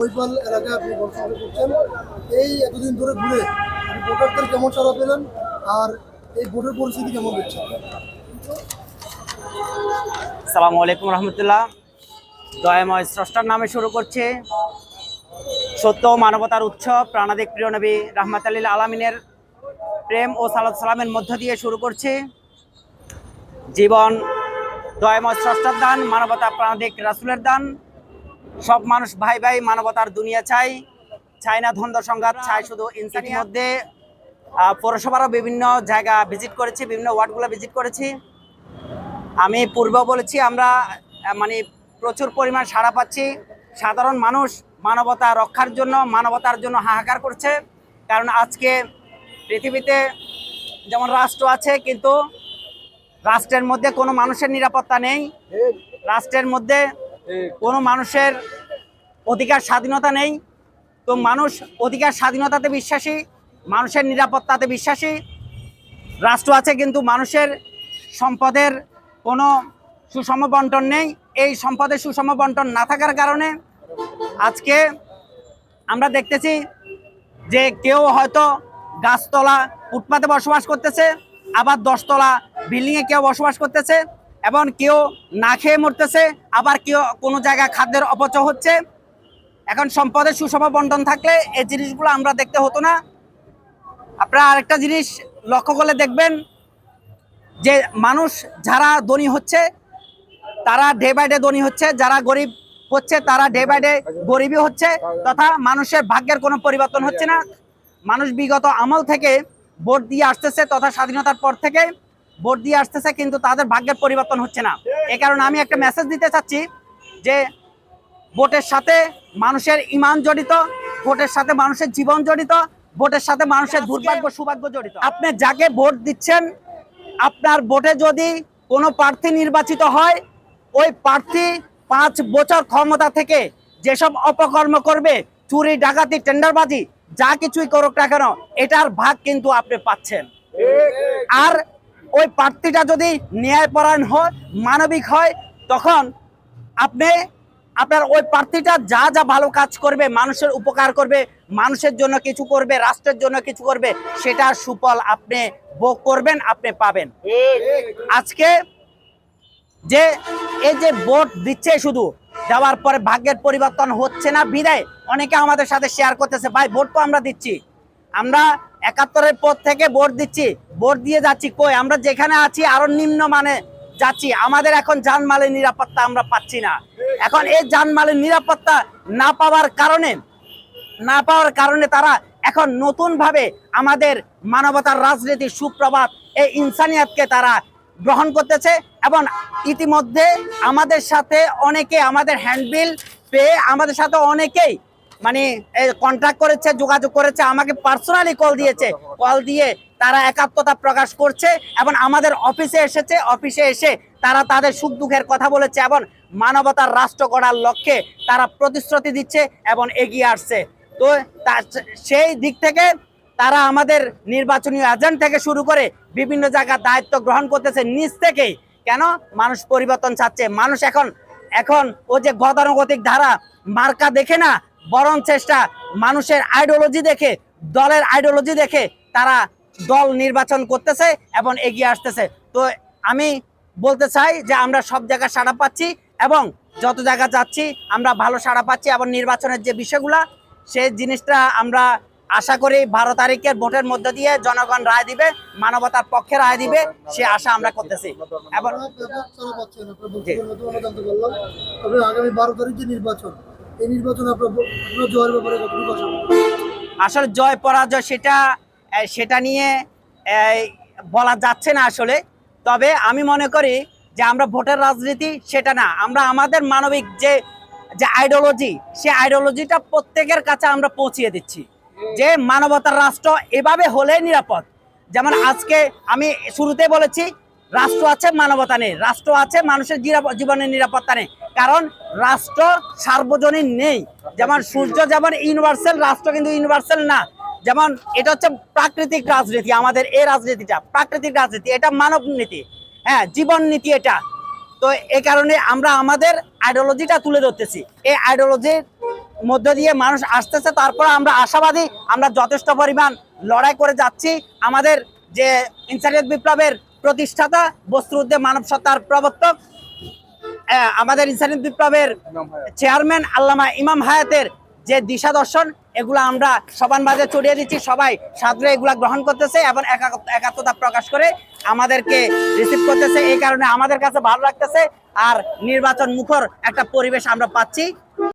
বৈপাল এলাকায় আপনি বসবাস করছেন। এই এতদিন ধরে ঘুরে আপনি ভোটারদের কেমন সাড়া পেলেন, আর এই ভোটের পরিস্থিতি কেমন দেখছেন? আসসালামু আলাইকুম রহমতুল্লাহ। দয়াময় স্রষ্টার নামে শুরু করছে। সত্য ও মানবতার উৎস প্রাণাদিক প্রিয় নবী রাহমাতাল্লিল আলামিনের প্রেম ও সালাত সালামের মধ্য দিয়ে শুরু করছি। জীবন দয়াময় স্রষ্টার দান, মানবতা প্রাণাদিক রাসূলের দান। সব মানুষ ভাই ভাই, মানবতার দুনিয়া চাই, চায় না দ্বন্দ্ব সংঘাত, চাই শুধু ইনসানিয়াত। মধ্যে পৌরসভারও বিভিন্ন জায়গা ভিজিট করেছি, বিভিন্ন ওয়ার্ডগুলো ভিজিট করেছি। আমি পূর্বেও বলেছি, আমরা মানে প্রচুর পরিমাণ সাড়া পাচ্ছি। সাধারণ মানুষ মানবতা রক্ষার জন্য, মানবতার জন্য হাহাকার করছে। কারণ আজকে পৃথিবীতে যেমন রাষ্ট্র আছে, কিন্তু রাষ্ট্রের মধ্যে কোনো মানুষের নিরাপত্তা নেই। রাষ্ট্রের মধ্যে কোনো মানুষের অধিকার স্বাধীনতা নেই। তো মানুষ অধিকার স্বাধীনতাতে বিশ্বাসী, মানুষের নিরাপত্তাতে বিশ্বাসী। রাষ্ট্র আছে কিন্তু মানুষের সম্পদের কোনো সুষম বন্টন নেই। এই সম্পদের সুষম বন্টন না থাকার কারণে আজকে আমরা দেখতেছি যে কেউ হয়তো গাছতলা ফুটপাতে বসবাস করতেছে, আবার 10তলা বিল্ডিংয়ে কেউ বসবাস করতেছে, এবং কেউ না খেয়ে মরতেছে, আবার কেউ কোনো জায়গায় খাদ্যের অপচয় হচ্ছে। এখন সম্পদের সুষম বন্টন থাকলে এই জিনিসগুলো আমরা দেখতে হতো না। আপনারা আরেকটা জিনিস লক্ষ্য করলে দেখবেন যে মানুষ যারা ধনী হচ্ছে তারা ডে বাই ডে ধনী হচ্ছে, যারা গরিব হচ্ছে তারা ডে বাই ডে গরিবই হচ্ছে, তথা মানুষের ভাগ্যের কোনো পরিবর্তন হচ্ছে না। মানুষ বিগত আমল থেকে ভোট দিয়ে আসতেছে, তথা স্বাধীনতার পর থেকে ভোট দিয়ে আসতেছে, কিন্তু তাদের ভাগ্যের পরিবর্তন হচ্ছে না। এই কারণে আমি একটা মেসেজ দিতে চাচ্ছি যে ভোটের সাথে মানুষের ঈমান জড়িত, ভোটের সাথে মানুষের জীবন জড়িত, ভোটের সাথে মানুষের দুর্ভাগ্য সৌভাগ্য জড়িত। আপনি যাকে ভোট দিচ্ছেন, আপনার ভোটে যদি কোনো প্রার্থী নির্বাচিত হয়, ওই প্রার্থী 5 বছর ক্ষমতা থেকে যেসব অপকর্ম করবে, চুরি ডাকাতি টেন্ডারবাজি যা কিছুই করুক না কেন, এটার ভাগ কিন্তু আপনি পাচ্ছেন। আর ওই প্রার্থীটা যদি ন্যায়পরায়ণ হয়, মানবিক হয়, তখন আপনি আপনার ওই প্রার্থীটা যা যা ভালো কাজ করবে, মানুষের উপকার করবে, মানুষের জন্য কিছু করবে, রাষ্ট্রের জন্য কিছু করবে, সেটার সুফল আপনি ভোগ করবেন, আপনি পাবেন। আজকে যে এই যে ভোট দিচ্ছে, শুধু দেওয়ার পরে ভাগ্যের পরিবর্তন হচ্ছে না বিদায় অনেকে আমাদের সাথে শেয়ার করতেছে, ভাই ভোট তো আমরা দিচ্ছি, আমরা 71-এর পর থেকে ভোট দিচ্ছি, ভোট দিয়ে যাচ্ছি, কই আমরা যেখানে আছি আরো নিম্ন মানে যাচ্ছি, আমাদের এখন জানমালের নিরাপত্তা আমরা পাচ্ছি না। এখন এই জানমালের নিরাপত্তা না পাওয়ার কারণে তারা এখন নতুন ভাবে আমাদের মানবতার রাজনীতি সুপ্রভাত, এই ইনসানিয়াতকে তারা গ্রহণ করতেছে। এবং ইতিমধ্যে আমাদের সাথে অনেকে আমাদের হ্যান্ডবিল পেয়ে আমাদের সাথে অনেকেই মানে কন্ট্যাক্ট করেছে, যোগাযোগ করেছে, আমাকে পার্সোনালি কল দিয়ে তারা একাত্মতা প্রকাশ করছে এবং আমাদের অফিসে এসেছে। অফিসে এসে তারা তাদের সুখ দুঃখের কথা বলেছে এবং মানবতার রাষ্ট্র গড়ার লক্ষ্যে তারা প্রতিশ্রুতি দিচ্ছে এবং এগিয়ে আসছে। তো সেই দিক থেকে তারা আমাদের নির্বাচনী এজেন্ট থেকে শুরু করে বিভিন্ন জায়গায় দায়িত্ব গ্রহণ করতেছে নিজ থেকেই। কেন? মানুষ পরিবর্তন চাচ্ছে। মানুষ এখন ও যে গতানুগতিক ধারা মার্কা দেখে না, বরং চেষ্টা মানুষের আইডিওলজি দেখে, দলের আইডিওলজি দেখে তারা দল নির্বাচন করতেছে এবং এগিয়ে আসতেছে। তো আমি বলতে চাই যে আমরা সব জায়গায় সাড়া পাচ্ছি এবং যত জায়গা যাচ্ছি আমরা ভালো সাড়া পাচ্ছি, এবং নির্বাচনের যে বিষয়গুলা সেই জিনিসটা আমরা আশা করি 12 তারিখের ভোটের মধ্য দিয়ে জনগণ রায় দিবে, মানবতার পক্ষে রায় দিবে, সে আশা আমরা করতেছি। এবং আগামী 12 তারিখ যে নির্বাচন, এই নির্বাচনে আপনার জয়ের ব্যাপারে কতটুকু আশা? আসলে জয় পরাজয় সেটা নিয়ে বলা যাচ্ছে না আসলে। তবে আমি মনে করি যে আমরা ভোটের রাজনীতি সেটা না, আমরা আমাদের মানবিক যে আইডিওলজি, সেই আইডিওলজিটা প্রত্যেকের কাছে আমরা পৌঁছিয়ে দিচ্ছি যে মানবতার রাষ্ট্র এভাবে হলে নিরাপদ। যেমন আজকে আমি শুরুতে বলেছি, রাষ্ট্র আছে মানবতা নেই, রাষ্ট্র আছে মানুষের জীবনের নিরাপত্তা নেই, কারণ রাষ্ট্র সার্বজনীন নেই। যেমন সূর্য যেমন ইউনিভার্সাল, রাষ্ট্র কিন্তু ইউনিভার্সাল না। যেমন এটা হচ্ছে প্রাকৃতিক রাজনীতি, আমাদের এই রাজনীতিটা প্রাকৃতিক রাজনীতি, এটা মানব নীতি, হ্যাঁ জীবন নীতি এটা। তো এই কারণে আমরা আমাদের আইডিওলজিটা তুলে ধরতেছি। এই আইডিওলজির মধ্য দিয়ে মানুষ আসতেছে, তারপর আমরা আশাবাদী আমরা যথেষ্ট পরিমাণ লড়াই করে যাচ্ছি। আমাদের যে ইনসানিয়ত বিপ্লবের প্রতিষ্ঠাতা, বস্ত্রুদ্ধে মানব সত্তার প্রবর্তক, আমাদের ইনসানিয়ত বিপ্লবের চেয়ারম্যান আল্লামা ইমাম হায়াতের যে দিশা দর্শন, এগুলো আমরা সবার মাঝে ছড়িয়ে দিচ্ছি। সবাই সাদরে এগুলা গ্রহণ করতেছে এবং একাত্মতা প্রকাশ করে আমাদেরকে রিসিভ করতেছে। এই কারণে আমাদের কাছে ভালো লাগতেছে আর নির্বাচন মুখর একটা পরিবেশ আমরা পাচ্ছি।